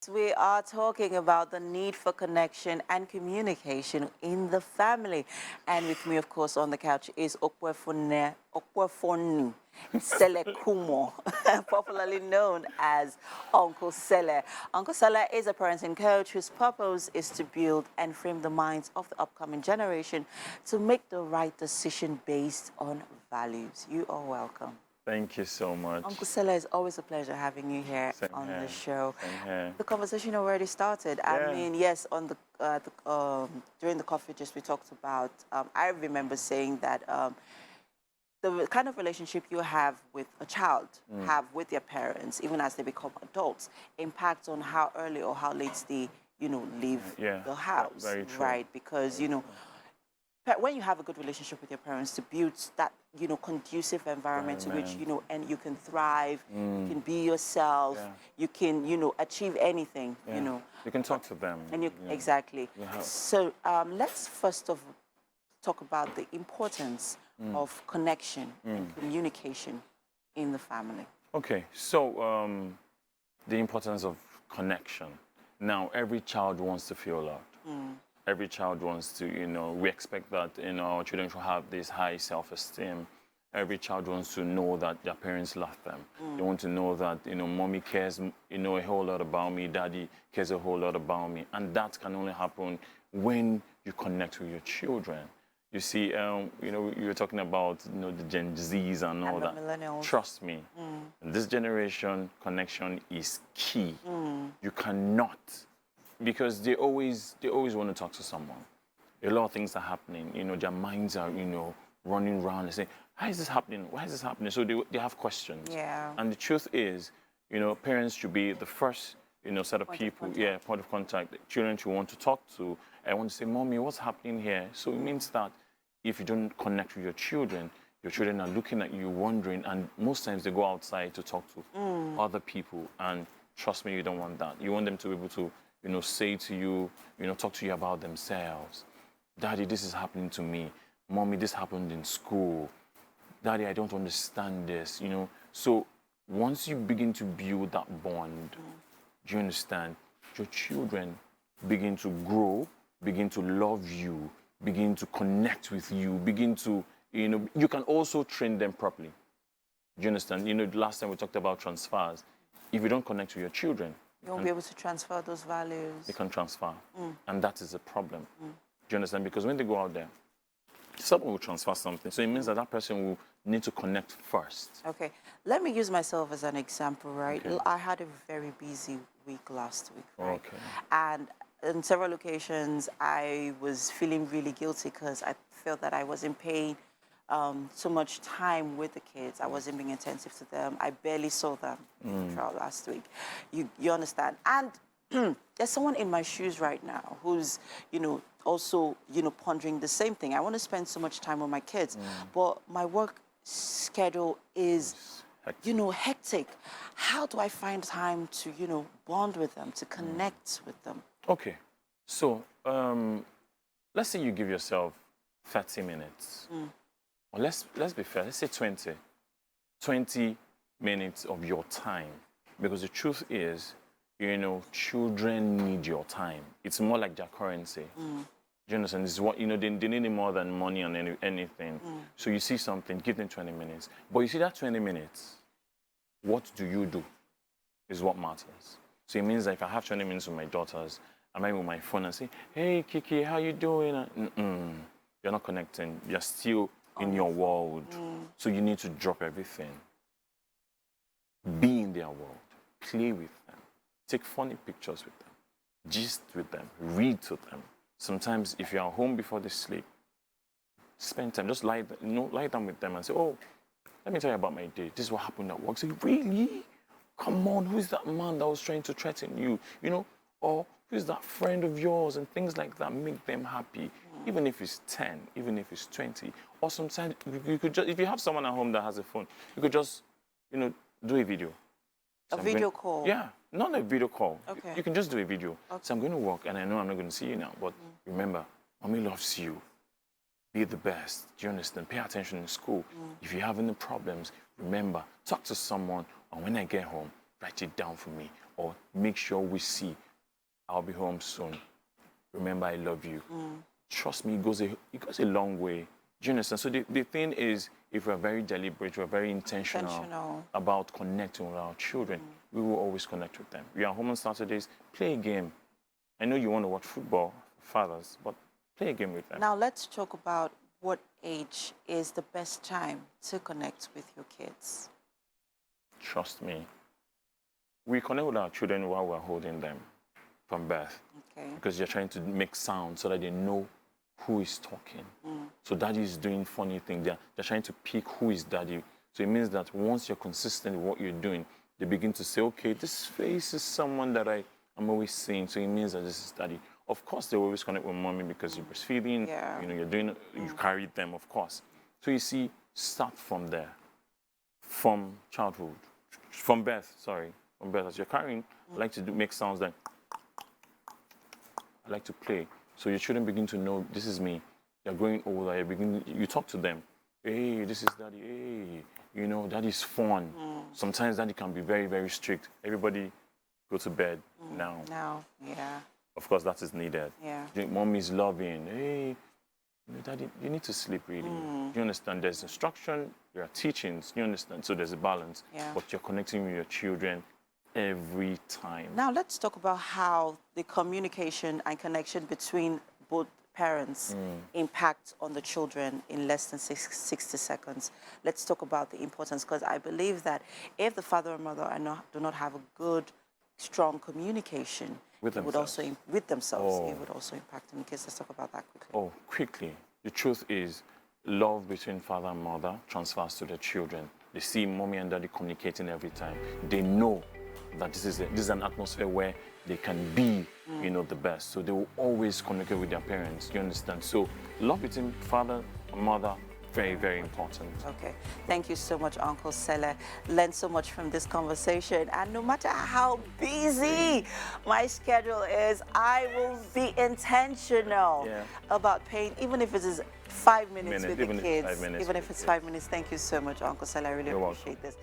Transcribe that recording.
We are talking about the need for connection and communication in the family. And with me, of course, on the couch is Opuofoni Selekum, popularly known as Uncle Sele. Uncle Sele is a parenting coach whose purpose is to build and frame the minds of the upcoming generation to make the right decision based on values. You are welcome. Thank you so much. Uncle Sele, it's always a pleasure having you here Same on here. the show. Same here. The conversation already started. Yeah. I mean, yes, on during the coffee just we talked about, I remember saying that the kind of relationship you have with a child, have with their parents, even as they become adults, impacts on how early or how late they, leave the house. Very true. Right? Because, when you have a good relationship with your parents, to build that, conducive environment to which, and you can thrive, you can be yourself, you can, achieve anything, You can talk to them. And exactly. So let's first of all talk about the importance of connection and communication in the family. Okay, so the importance of connection. Now, every child wants to feel loved. Every child wants to, we expect that, our children should have this high self-esteem. Every child wants to know that their parents love them. They want to know that, mommy cares, a whole lot about me, daddy cares a whole lot about me. And that can only happen when you connect with your children. You see, you were talking about, the Gen Zs and all that. Millennials. Trust me, in this generation, connection is key. You cannot, because they always want to talk to someone. A lot of things are happening. Their minds are, running around and saying, how is this happening? Why is this happening? So they have questions. Yeah. And the truth is, parents should be the first, set of people, point of contact. Children should want to talk to. I want to say, Mommy, what's happening here? So it means that if you don't connect with your children are looking at you, wondering, and most times they go outside to talk to other people. And trust me, you don't want that. You want them to be able to, say to you, talk to you about themselves. Daddy, this is happening to me. Mommy, this happened in school. Daddy, I don't understand this, So once you begin to build that bond, do you understand? Your children begin to grow, begin to love you, begin to connect with you, begin to, you can also train them properly. Do you understand? Last time we talked about transfers. If you don't connect with your children, you won't be able to transfer those values. They can transfer. And that is a problem. Do you understand? Because when they go out there, someone will transfer something. So it means that that person will need to connect first. Okay. Let me use myself as an example, right? Okay. I had a very busy week last week, right? Okay. And on several occasions, I was feeling really guilty because I felt that I wasn't paying so much time with the kids. I wasn't being attentive to them. I barely saw them throughout last week. You understand? And there's someone in my shoes right now who's, also, pondering the same thing. I want to spend so much time with my kids, but my work schedule is, hectic. How do I find time to, bond with them, to connect with them? Okay. So, let's say you give yourself 30 minutes. Or let's be fair, let's say 20. 20 minutes of your time. Because the truth is, children need your time. It's more like their currency. Do you understand? This is what, they need it more than money and anything. So you see something, give them 20 minutes. But you see that 20 minutes, what do you do is what matters. So it means that if I have 20 minutes with my daughters, I might with my phone and say, hey, Kiki, how you doing? You're not connecting. You're still in your world. So you need to drop everything. Be in their world. Play with them. Take funny pictures with them. Gist with them. Read to them. Sometimes if you're home before they sleep, spend time. Just lie down with them and say, oh, let me tell you about my day. This is what happened at work. Say, really? Come on, who's that man that was trying to threaten you? Or who's that friend of yours? And things like that. Make them happy. Even if it's 10, even if it's 20. Or sometimes you could just, if you have someone at home that has a phone, you could just, do a video. A video call? Yeah, not a video call. Okay. You can just do a video. Okay. So I'm going to work, and I know I'm not going to see you now, but remember, Mommy loves you. Be the best. Do you understand? Pay attention in school. If you have any problems, remember, talk to someone, and when I get home, write it down for me. or make sure we see, I'll be home soon. Remember, I love you. Trust me, it goes a long way. Do you understand? So the thing is, if we're very deliberate, we're very intentional about connecting with our children, we will always connect with them. We are home on Saturdays, play a game. I know you want to watch football, fathers, but play a game with them. Now let's talk about what age is the best time to connect with your kids. Trust me. We connect with our children while we're holding them from birth. Okay. Because you're trying to make sound so that they know who is talking. So daddy is doing funny things. They're trying to pick who is daddy. So it means that once you're consistent with what you're doing, they begin to say, okay, this face is someone that I'm always seeing. So it means that this is daddy. Of course, they always connect with mommy because you're breastfeeding. Yeah. You know, you're doing, you carry them, of course. So you see, start from there, from childhood, from birth. As you're carrying, I like to make sounds like. I like to play. So your children begin to know, this is me. You're growing older, you talk to them. Hey, this is daddy. Hey, you know, daddy's fun. Sometimes daddy can be very, very strict. Everybody go to bed now. Now, yeah. Of course, that is needed. Yeah. Mommy's loving. Hey, you know, daddy, you need to sleep really. You understand? There's instruction, there are teachings. You understand? So there's a balance. Yeah. But you're connecting with your children every time. Now let's talk about how the communication and connection between both parents impact on the children in less than 60 seconds. Let's talk about the importance, because I believe that if the father or mother do not have a good, strong communication With it would themselves. also it would also impact them. Let's talk about that quickly. Oh, quickly. The truth is, love between father and mother transfers to the children. They see mommy and daddy communicating every time. They know that this is an atmosphere where they can be, you know, the best. So they will always communicate with their parents. You understand? So love between father and mother, very, very important. Okay. Thank you so much, Uncle Sele. Learned so much from this conversation. And no matter how busy my schedule is, I will be intentional about paying, even if it is 5 minutes with the kids. 5 minutes even if it's 5 minutes. Thank you so much, Uncle Sele. I really appreciate this.